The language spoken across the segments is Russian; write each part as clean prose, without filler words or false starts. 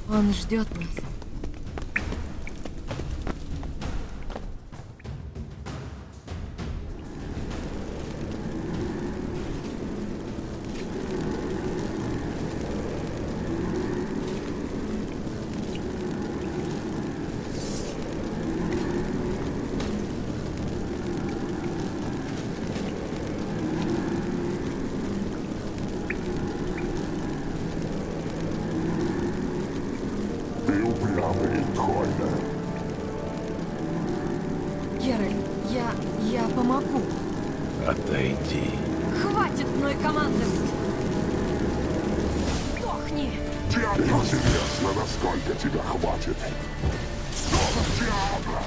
Он ждет нас. Геральт, я помогу. Отойди. Хватит мной командовать! Сдохни! Интересно, насколько тебя хватит. Диабло!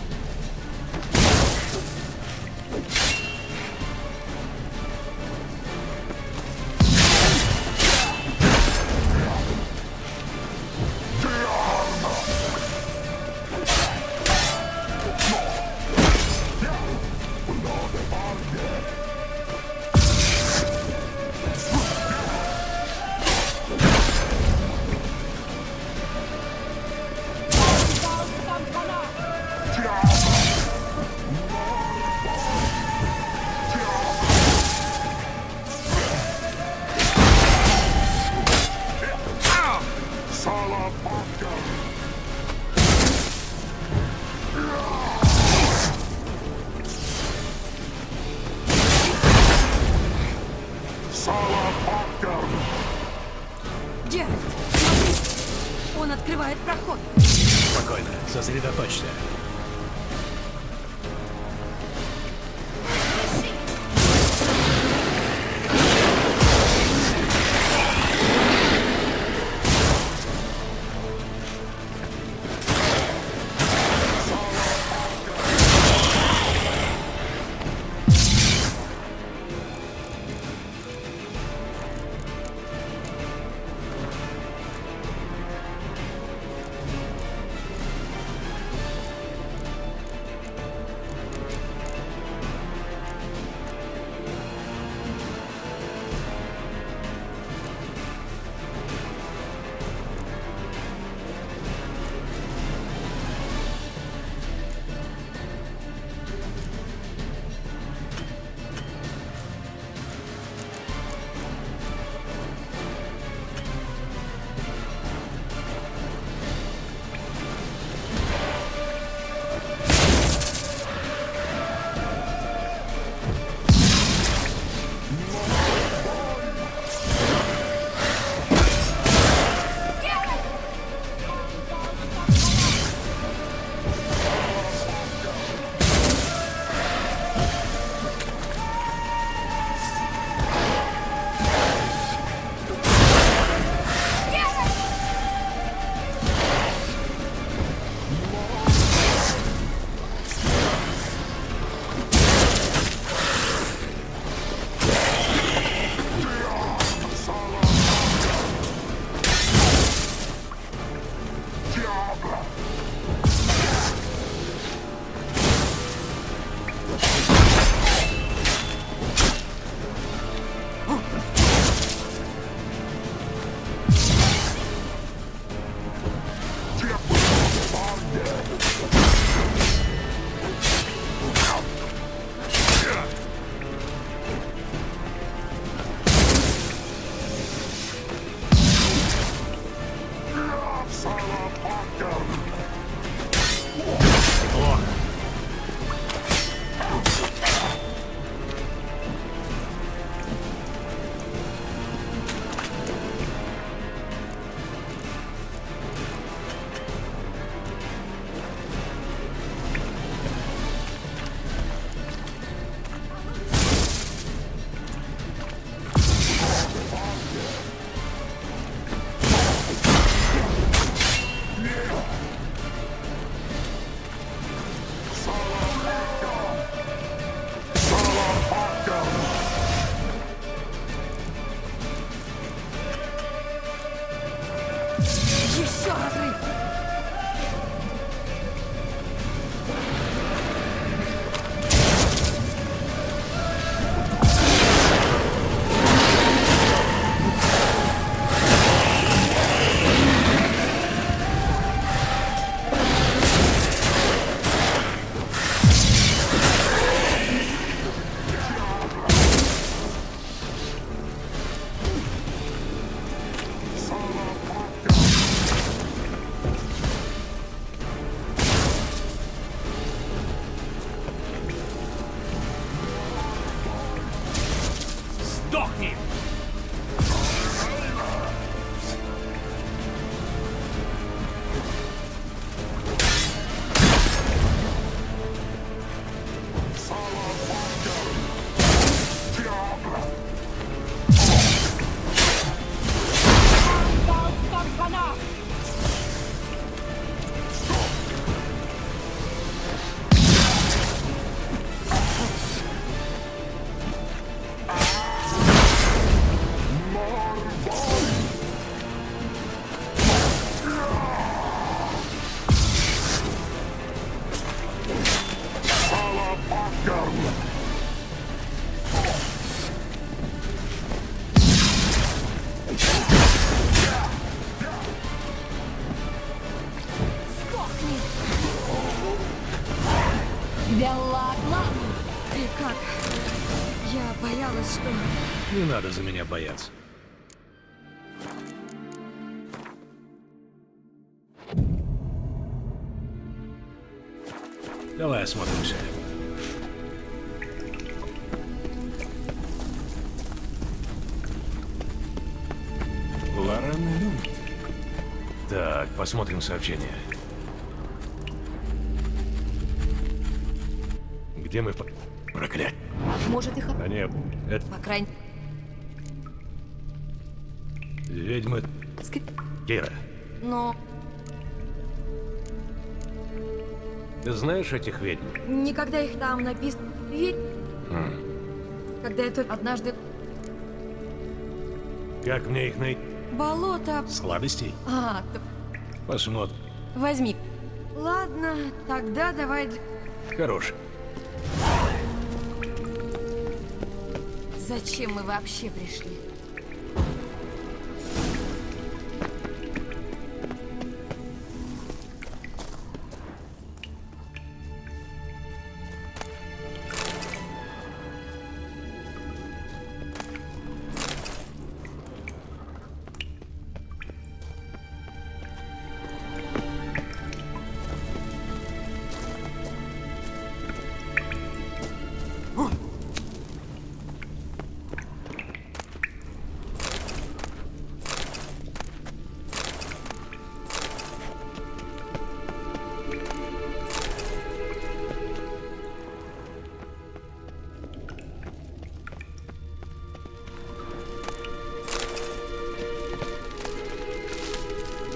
Геральт, смотри! Он открывает проход. Спокойно, сосредоточься. Еще разрыв. Сдохни! Белла, ты как? Я боялась, что... Не надо за меня бояться. Давай осмотримся. Лорен Люм. Так, посмотрим сообщение. Где мы? Проклять. Может, их... А нет, это По крайней... ведьмы Ск... Кира. Но... Ты знаешь этих ведьм? Никогда их там написано... Ведь... Когда я только однажды... Как мне их найти? Болото... Сладостей? Посмотрим. Возьми. Ладно, тогда давай... Хорош. Зачем мы вообще пришли?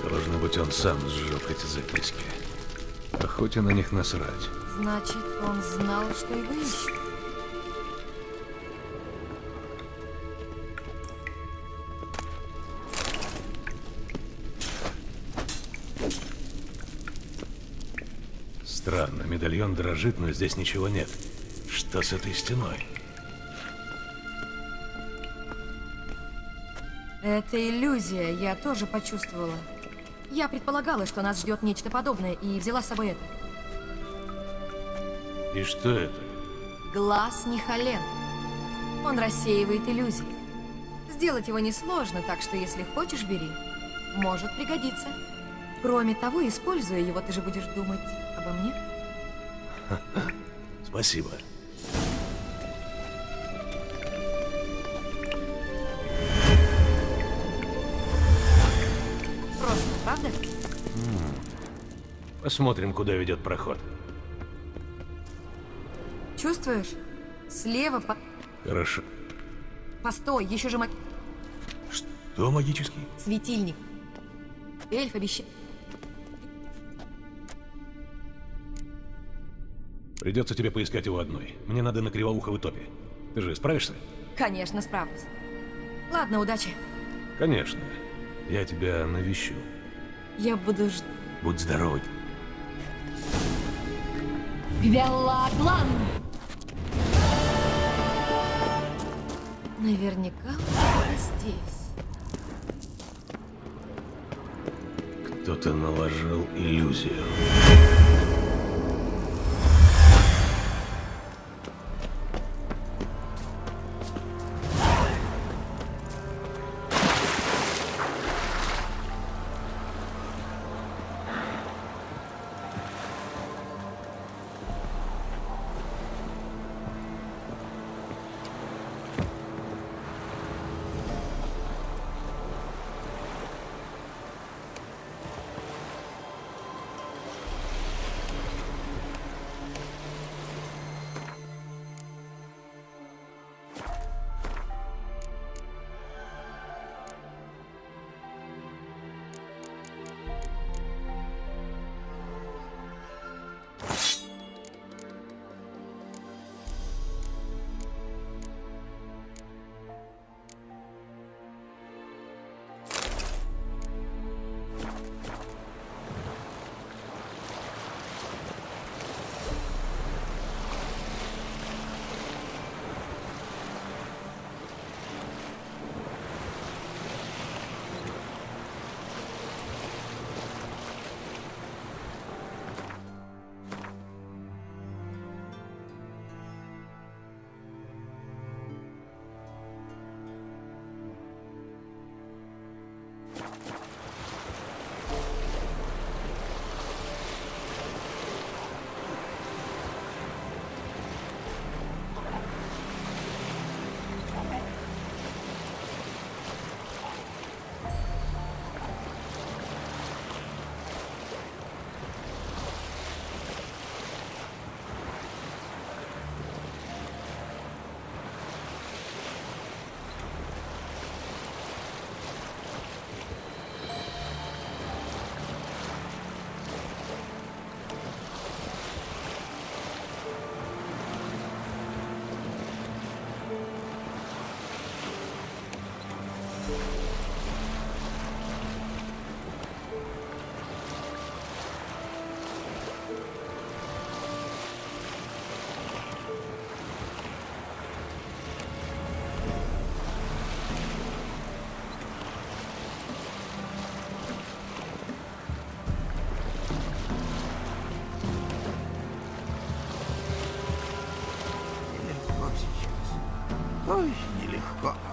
Должно быть, он сам сжег эти записки. Охоте на них насрать. Значит, он знал, что его ищут. Странно, медальон дрожит, но здесь ничего нет. Что с этой стеной? Это иллюзия, я тоже почувствовала. Я предполагала, что нас ждет нечто подобное, и взяла с собой это. И что это? Глаз Нихален. Он рассеивает иллюзии. Сделать его несложно, так что если хочешь, бери. Может пригодиться. Кроме того, используя его, ты же будешь думать обо мне. Спасибо. Просто, правда? Посмотрим, куда ведет проход. Чувствуешь? Слева по... Хорошо. Постой, еще же Что магический? светильник. Эльф обещал... Придется тебе поискать его одной. Мне надо на Кривоуховой топе. Ты же справишься? Конечно, справлюсь. Ладно, удачи. Конечно. Я тебя навещу. Я буду Будь здоров. Белоглан! Наверняка он здесь. Кто-то наложил иллюзию. Ой, нелегко.